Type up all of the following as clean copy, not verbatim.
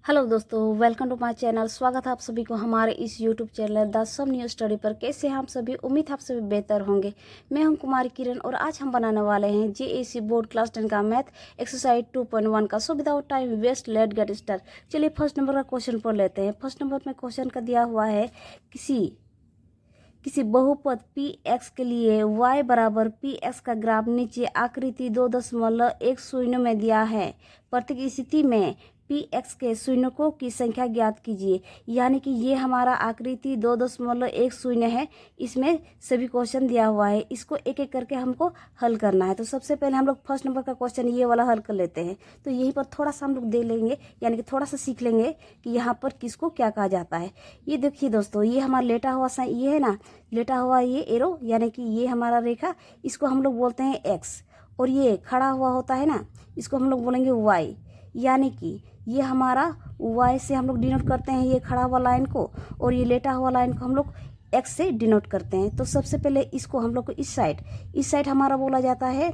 Hello दोस्तों, welcome to my channel. स्वागत है आप सभी को हमारे इस YouTube channel the sum new study पर। कैसे हैं आप सभी? उम्मीद है आप सभी बेहतर होंगे। मैं हूं कुमारी किरण और आज हम बनाने वाले हैं जेएसी बोर्ड क्लास 10 का मैथ एक्सरसाइज 2.1 का। So without time waste let get start. चलिए फर्स्ट नंबर का क्वेश्चन पढ़ लेते हैं। फर्स्ट नंबर में क्वेश्चन का दिया हुआ है किसी बहुपद पी एक्स के लिए y बराबर पी एक्स का ग्राफ नीचे आकृति 2.1 में दिया है। प्रत्येक स्थिति में पी एक्स के शून्यकों की संख्या ज्ञात कीजिए। यानी कि ये हमारा आकृति 2.10 है। इसमें सभी क्वेश्चन दिया हुआ है, इसको एक एक करके हमको हल करना है। तो सबसे पहले हम लोग फर्स्ट नंबर का क्वेश्चन ये वाला हल कर लेते हैं। तो यहीं पर थोड़ा सा हम लोग देख लेंगे, यानी कि थोड़ा सा सीख लेंगे कि यहाँ पर किसको क्या कहा जाता है। ये देखिए दोस्तों, ये हमारा लेटा हुआ ये है ना, लेटा हुआ ये एरो, यानी कि ये हमारा रेखा, इसको हम लोग बोलते हैं एक्स। और ये खड़ा हुआ होता है ना, इसको हम लोग बोलेंगे वाई। यानी कि ये हमारा y से हम लोग डिनोट करते हैं ये खड़ा हुआ लाइन को, और ये लेटा हुआ लाइन को हम लोग x से डिनोट करते हैं। तो सबसे पहले इसको हम लोग को इस साइड हमारा बोला जाता है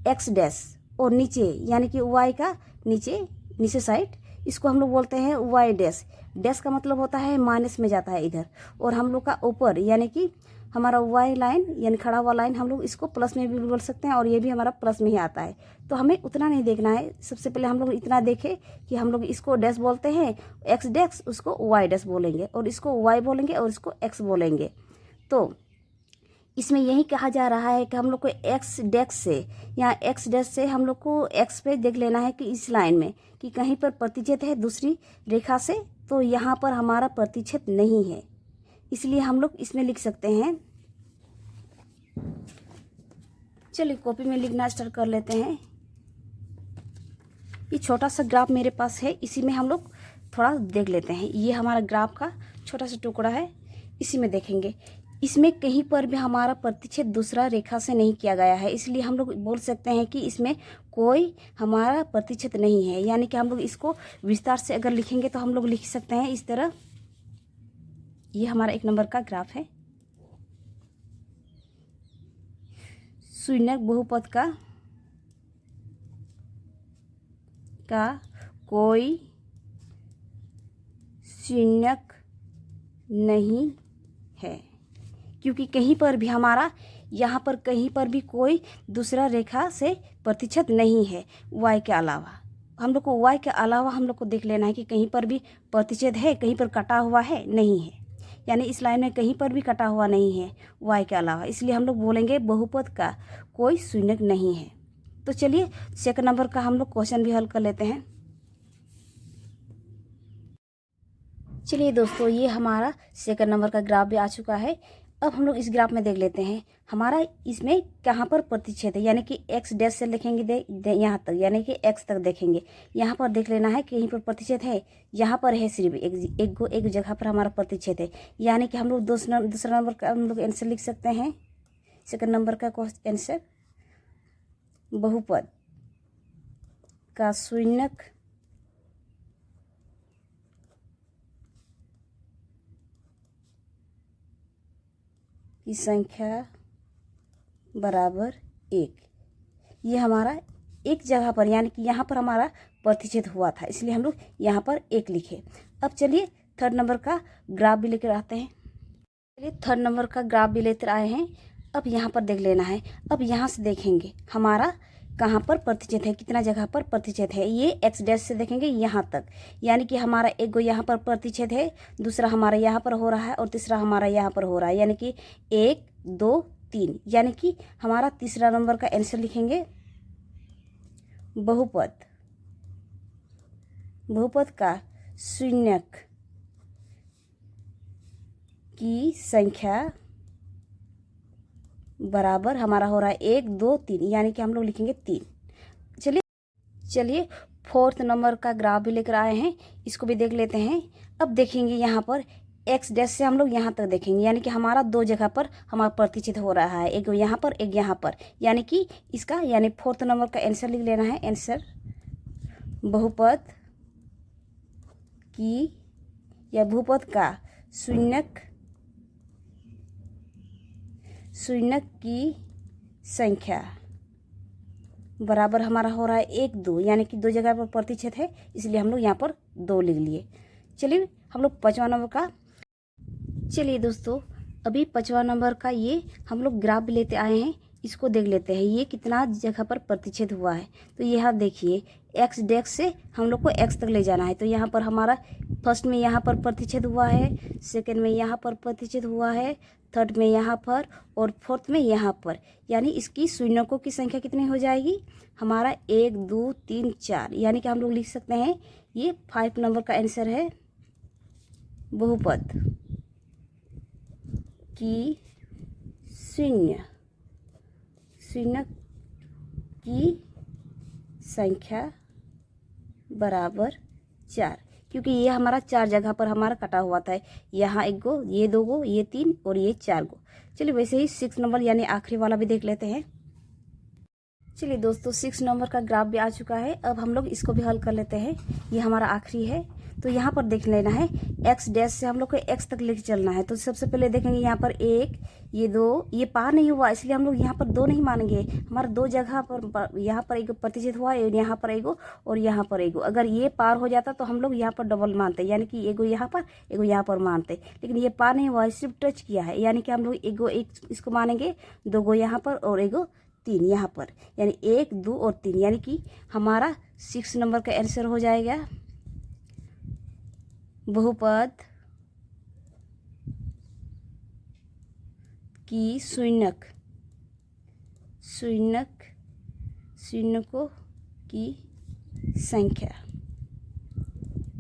x डैश, और नीचे यानी कि y का नीचे साइड इसको हम लोग बोलते हैं y डैश। डैश का मतलब होता है माइनस में जाता है इधर, और हम लोग का ऊपर यानी कि हमारा y लाइन यानी खड़ा हुआ लाइन हम लोग इसको प्लस में भी बोल सकते हैं, और ये भी हमारा प्लस में ही आता है। तो हमें उतना नहीं देखना है, सबसे पहले हम लोग इतना देखें कि हम लोग इसको डैश बोलते हैं x डैश, उसको y डैश बोलेंगे, और इसको y बोलेंगे और इसको x बोलेंगे। तो इसमें यही कहा जा रहा है कि हम लोग को x डैश से या x डैश से हम लोग को x पे देख लेना है कि इस लाइन में कि कहीं पर प्रतिच्छेद है दूसरी रेखा से। तो यहाँ पर हमारा प्रतिच्छेद नहीं है, इसलिए हम लोग इसमें लिख सकते हैं। चलिए कॉपी में लिखना स्टार्ट कर लेते हैं। ये छोटा सा ग्राफ मेरे पास है, इसी में हम लोग थोड़ा देख लेते हैं। ये हमारा ग्राफ का छोटा सा टुकड़ा है, इसी में देखेंगे। इसमें कहीं पर भी हमारा प्रतिच्छेद दूसरा रेखा से नहीं किया गया है, इसलिए हम लोग बोल सकते हैं कि इसमें कोई हमारा प्रतिच्छेद नहीं है। यानी कि हम लोग इसको विस्तार से अगर लिखेंगे तो हम लोग लिख सकते हैं इस तरह। ये हमारा एक नंबर का ग्राफ है। शून्यक बहुपद का कोई शून्यक नहीं है, क्योंकि कहीं पर भी हमारा यहाँ पर कहीं पर भी कोई दूसरा रेखा से प्रतिच्छेद नहीं है y के अलावा। हम लोग को y के अलावा हम लोग को देख लेना है कि कहीं पर भी प्रतिच्छेद है, कहीं पर कटा हुआ है, नहीं है। यानी इस लाइन में कहीं पर भी कटा हुआ नहीं है y के अलावा, इसलिए हम लोग बोलेंगे बहुपद का कोई शून्यक नहीं है। तो चलिए सेकंड नंबर का हम लोग क्वेश्चन भी हल कर लेते हैं। चलिए दोस्तों, ये हमारा सेकंड नंबर का ग्राफ भी आ चुका है। अब हम लोग इस ग्राफ में देख लेते हैं हमारा इसमें कहाँ पर प्रतिच्छेद है। यानी कि x डैश से लिखेंगे यहाँ तक, यानी कि x तक देखेंगे। यहाँ पर देख लेना है कहीं पर प्रतिच्छेद है, यहाँ पर है सिर्फ एक जगह पर हमारा प्रतिच्छेद है। यानी कि हम लोग दूसरा नंबर का हम लोग आंसर लिख सकते हैं। सेकंड नंबर का आंसर बहुपद का शून्यक की संख्या बराबर 1। ये हमारा एक जगह पर यानी कि यहाँ पर हमारा प्रतिच्छेद हुआ था, इसलिए हम लोग यहाँ पर 1 लिखे। अब चलिए थर्ड नंबर का ग्राफ भी लेकर आते हैं। चलिए थर्ड नंबर का ग्राफ भी लेकर आए हैं। अब यहाँ पर देख लेना है। अब यहाँ से देखेंगे हमारा कहाँ पर प्रतिच्छेद है, कितना जगह पर प्रतिच्छेद है। ये x डैश से देखेंगे यहाँ तक, यानी कि हमारा एक गो यहाँ पर प्रतिच्छेद है, दूसरा हमारा यहाँ पर हो रहा है, और तीसरा हमारा यहाँ पर हो रहा है। यानी कि 1 2 3, यानी कि हमारा तीसरा नंबर का आंसर लिखेंगे बहुपद का शून्यक की संख्या बराबर हमारा हो रहा है 1 2 3, यानी कि हम लोग लिखेंगे 3। चलिए फोर्थ नंबर का ग्राफ भी लेकर आए हैं, इसको भी देख लेते हैं। अब देखेंगे यहाँ पर x डैश से हम लोग यहाँ तक देखेंगे, यानी कि हमारा 2 जगह पर हमारा प्रतिच्छेद हो रहा है, एक यहाँ पर एक यहाँ पर। यानी कि इसका यानी फोर्थ नंबर का आंसर लिख लेना है। आंसर बहुपद की या बहुपद का शून्यक की संख्या बराबर हमारा हो रहा है 1 2, यानी कि 2 जगह पर प्रतिच्छेद है, इसलिए हम लोग यहाँ पर 2 लिख लिए। चलिए हम लोग 5वां नंबर का, चलिए दोस्तों अभी 5वां नंबर का ये हम लोग ग्राफ भी लेते आए हैं, इसको देख लेते हैं ये कितना जगह पर प्रतिच्छेद हुआ है। तो यहाँ देखिए एक्स डेक्स से हम लोग को एक्स तक ले जाना है। तो यहाँ पर हमारा फर्स्ट में यहाँ पर प्रतिच्छेद हुआ है, सेकंड में यहाँ पर प्रतिच्छेद हुआ है, थर्ड में यहाँ पर और फोर्थ में यहाँ पर, यानी इसकी शून्यकों की संख्या कितनी हो जाएगी हमारा 1 2 3 4, यानी कि हम लोग लिख सकते हैं ये 5 नंबर का आंसर है। बहुपद की शून्य की संख्या बराबर 4, क्योंकि ये हमारा 4 जगह पर हमारा कटा हुआ था, यहाँ 1 गो, ये 2 गो, ये 3 और ये 4 गो। चलिए वैसे ही 6 नंबर यानी आखिरी वाला भी देख लेते हैं। चलिए दोस्तों 6 नंबर का ग्राफ भी आ चुका है, अब हम लोग इसको भी हल कर लेते हैं। ये हमारा आखिरी है, तो यहाँ पर देख लेना है एक्स डैश से हम लोग को एक्स तक लेके चलना है। तो सबसे पहले देखेंगे यहाँ पर 1, ये 2, ये पार नहीं हुआ इसलिए हम लोग यहाँ पर 2 नहीं मानेंगे। हमारा 2 जगह पर यहाँ पर एक प्रतिच्छेद हुआ है, यहाँ पर एगो और यहाँ पर एगो। अगर ये पार हो जाता तो हम लोग यहाँ पर डबल मानते, यानी कि एगो यहाँ पर एगो यहाँ पर मानते, लेकिन ये पार नहीं हुआ, सिर्फ टच किया है, यानी कि हम लोग एगो एक इसको मानेंगे, 2 गो यहाँ पर और एगो 3 यहाँ पर, यानी 1 2 और 3, यानी कि हमारा 6 नंबर का आंसर हो जाएगा बहुपद की शून्यकों की संख्या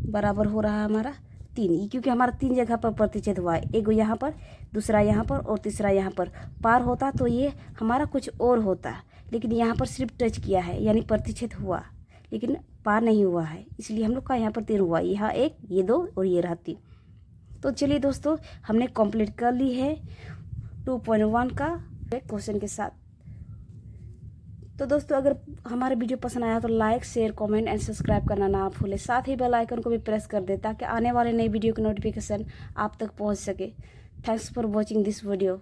बराबर हो रहा है हमारा 3, क्योंकि हमारा 3 जगह पर प्रतिच्छेद हुआ है, एगो यहाँ पर, दूसरा यहाँ पर और तीसरा यहाँ पर। पार होता तो ये हमारा कुछ और होता, लेकिन यहाँ पर सिर्फ टच किया है, यानी प्रतिच्छेद हुआ लेकिन पार नहीं हुआ है, इसलिए हम लोग का यहाँ पर 3 हुआ, यहाँ 1, ये 2 और ये रहा 3। तो चलिए दोस्तों हमने कंप्लीट कर ली है 2.1 का क्वेश्चन के साथ। तो दोस्तों अगर हमारा वीडियो पसंद आया तो like share comment and subscribe करना ना भूलें, साथ ही बेल आइकन को भी प्रेस कर दें ताकि आने वाले नई वीडियो की नोटिफिकेशन आप तक पहुंच सके। Thanks for watching this video.